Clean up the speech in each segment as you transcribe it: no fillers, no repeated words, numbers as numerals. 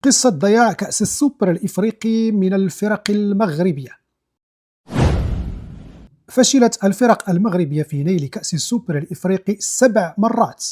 قصة ضياع كأس السوبر الإفريقي من الفرق المغربية. فشلت الفرق المغربية في نيل كأس السوبر الإفريقي 7 مرات.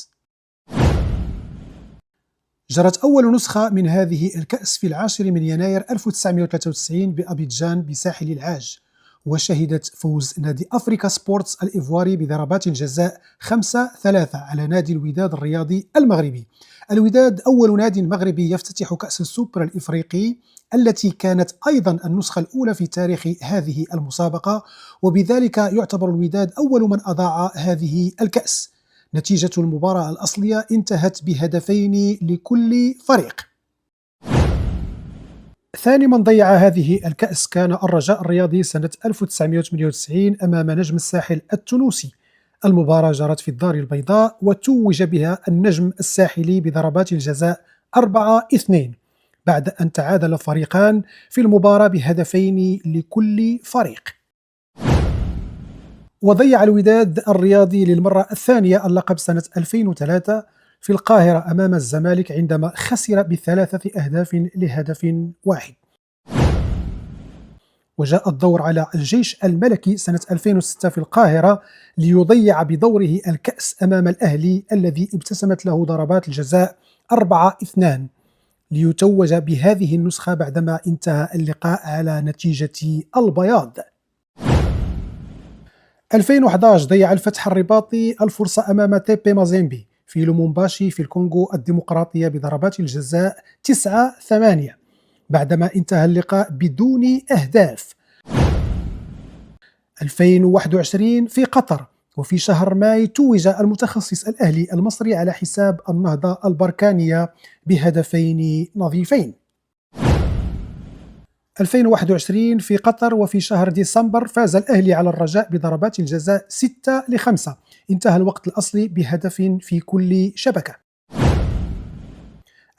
جرت أول نسخة من هذه الكأس في 10 من يناير 1993 بأبيجان بساحل العاج، وشهدت فوز نادي أفريكا سبورتس الإيفواري بضربات الجزاء 5-3 على نادي الوداد الرياضي المغربي. الوداد أول نادي مغربي يفتتح كأس السوبر الإفريقي، التي كانت أيضا النسخة الأولى في تاريخ هذه المسابقة، وبذلك يعتبر الوداد أول من أضاع هذه الكأس. نتيجة المباراة الأصلية انتهت بهدفين لكل فريق. ثاني من ضيع هذه الكأس كان الرجاء الرياضي سنة 1998 أمام نجم الساحل التونسي. المباراة جرت في الدار البيضاء، وتوج بها النجم الساحلي بضربات الجزاء 4-2 بعد أن تعادل الفريقان في المباراة بهدفين لكل فريق. وضيع الوداد الرياضي للمرة الثانية اللقب سنة 2003 في القاهرة أمام الزمالك عندما خسر ب3 أهداف لهدف واحد. وجاء الدور على الجيش الملكي سنة 2006 في القاهرة ليضيع بدوره الكأس أمام الأهلي الذي ابتسمت له ضربات الجزاء 4-2 ليتوج بهذه النسخة بعدما انتهى اللقاء على نتيجة البياض. 2011 ضيع الفتح الرباطي الفرصة أمام تيبي مازيمبي في لومومباشي في الكونغو الديمقراطية بضربات الجزاء 9-8 بعدما انتهى اللقاء بدون أهداف. 2021 في قطر، وفي شهر ماي توج المتخصص الأهلي المصري على حساب النهضة البركانية بهدفين نظيفين. 2021 في قطر، وفي شهر ديسمبر فاز الأهلي على الرجاء بضربات الجزاء 6-5، انتهى الوقت الأصلي بهدف في كل شبكة.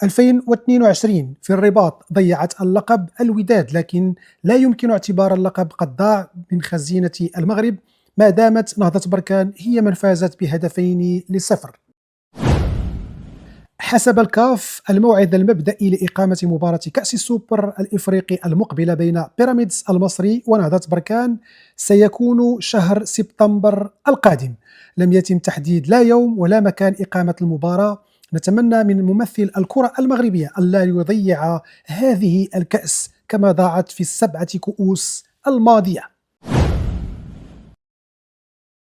2022 في الرباط ضيعت اللقب الوداد، لكن لا يمكن اعتبار اللقب قد ضاع من خزينة المغرب ما دامت نهضة بركان هي من فازت ب2-0. حسب الكاف، الموعد المبدئي لإقامة مباراة كأس السوبر الإفريقي المقبلة بين بيراميدز المصري ونهضة بركان سيكون شهر سبتمبر القادم. لم يتم تحديد لا يوم ولا مكان إقامة المباراة. نتمنى من ممثل الكرة المغربية ألا يضيع هذه الكأس كما ضاعت في ال7 كؤوس الماضية.